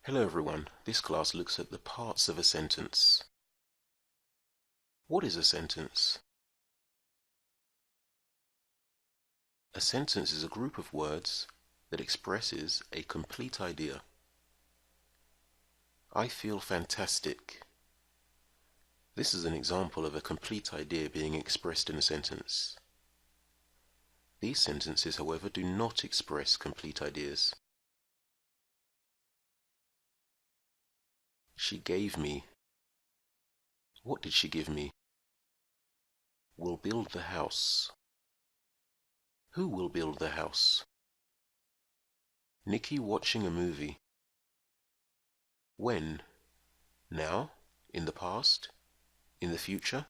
Hello everyone, this class looks at the parts of a sentence. What is a sentence? A sentence is a group of words that expresses a complete idea. I feel fantastic. This is an example of a complete idea being expressed in a sentence. These sentences, however, do not express complete ideas. She gave me. What did she give me? We'll build the house. Who will build the house? Nikki watching a movie. When? Now? In the past? In the future?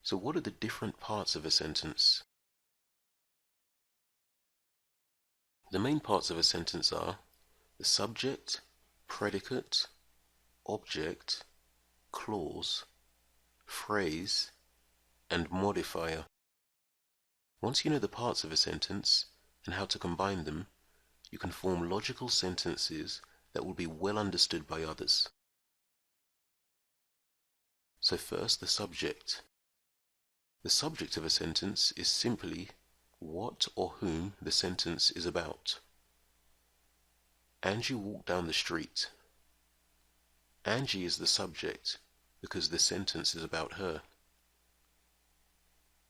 So what are the different parts of a sentence? The main parts of a sentence are the subject, predicate, object, clause, phrase, and modifier. Once you know the parts of a sentence and how to combine them, you can form logical sentences that will be well understood by others. So first, the subject. The subject of a sentence is simply what or whom the sentence is about. Angie walked down the street. Angie is the subject because the sentence is about her.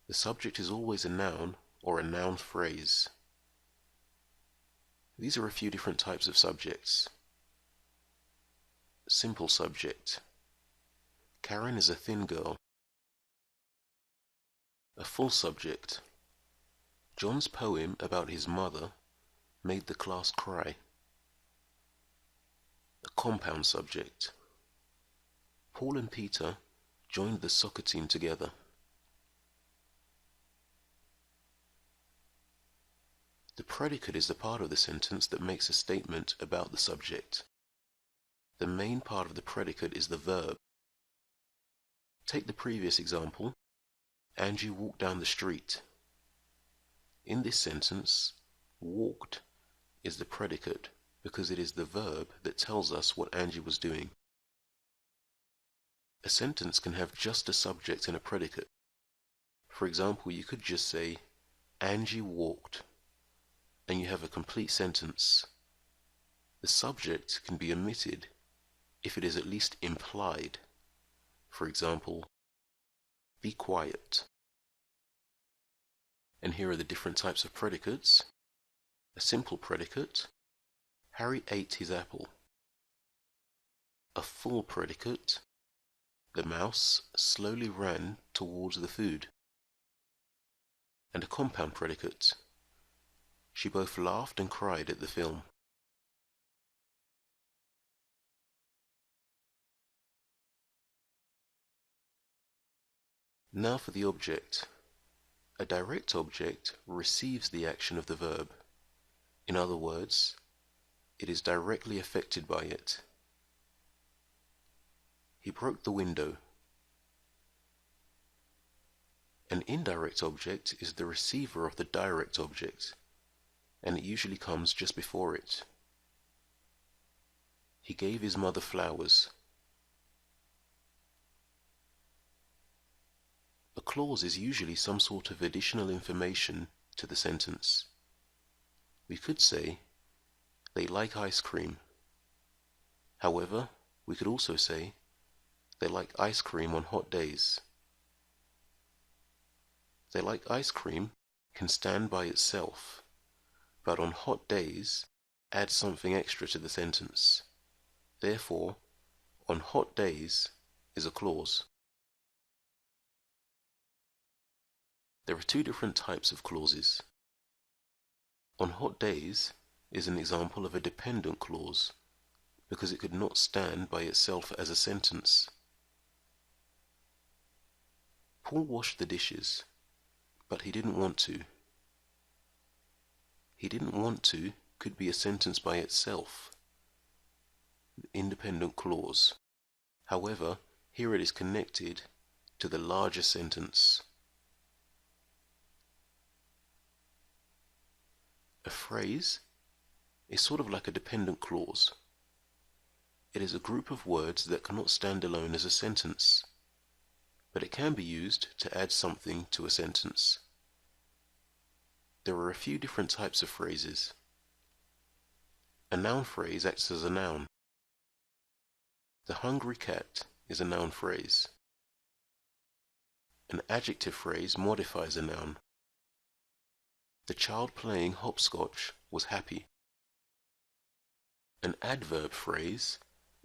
The subject is always a noun or a noun phrase. These are a few different types of subjects. Simple subject. Karen is a thin girl. A full subject. John's poem about his mother made the class cry. A compound subject. Paul and Peter joined the soccer team together. The predicate is the part of the sentence that makes a statement about the subject. The main part of the predicate is the verb. Take the previous example. Angie walked down the street. In this sentence, walked is the predicate because it is the verb that tells us what Angie was doing. A sentence can have just a subject and a predicate. For example, you could just say, Angie walked, and you have a complete sentence. The subject can be omitted if it is at least implied. For example, be quiet. And here are the different types of predicates. A simple predicate, Harry ate his apple. A full predicate, the mouse slowly ran towards the food. And a compound predicate, she both laughed and cried at the film. Now for the object. A direct object receives the action of the verb. In other words, it is directly affected by it. He broke the window. An indirect object is the receiver of the direct object, and it usually comes just before it. He gave his mother flowers. A clause is usually some sort of additional information to the sentence. We could say, they like ice cream. However, we could also say, they like ice cream on hot days. They like ice cream can stand by itself, but on hot days, add something extra to the sentence. Therefore, on hot days is a clause. There are two different types of clauses. On hot days is an example of a dependent clause because it could not stand by itself as a sentence. Paul washed the dishes, but he didn't want to. He didn't want to could be a sentence by itself, an independent clause. However, here it is connected to the larger sentence. A phrase is sort of like a dependent clause. It is a group of words that cannot stand alone as a sentence, but it can be used to add something to a sentence. There are a few different types of phrases. A noun phrase acts as a noun. The hungry cat is a noun phrase. An adjective phrase modifies a noun. The child playing hopscotch was happy. An adverb phrase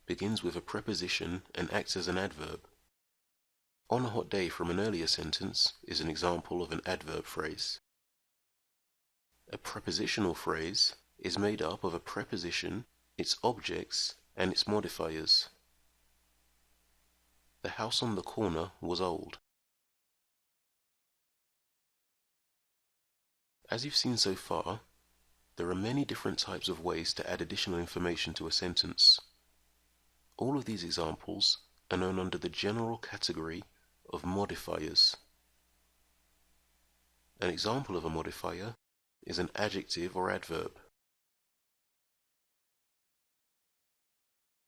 begins with a preposition and acts as an adverb. On a hot day from an earlier sentence is an example of an adverb phrase. A prepositional phrase is made up of a preposition, its objects, and its modifiers. The house on the corner was old. As you've seen so far, there are many different types of ways to add additional information to a sentence. All of these examples are known under the general category of modifiers. An example of a modifier is an adjective or adverb.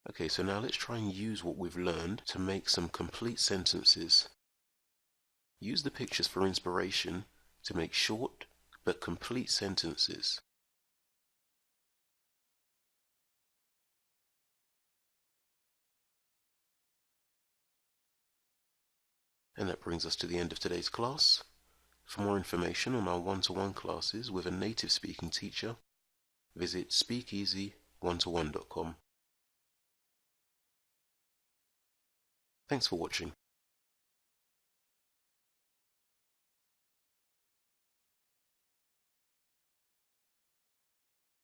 Okay, so now let's try and use what we've learned to make some complete sentences. Use the pictures for inspiration to make short but complete sentences. And that brings us to the end of today's class. For more information on our one-to-one classes with a native speaking teacher, visit speakeasy1to1.com. Thanks for watching.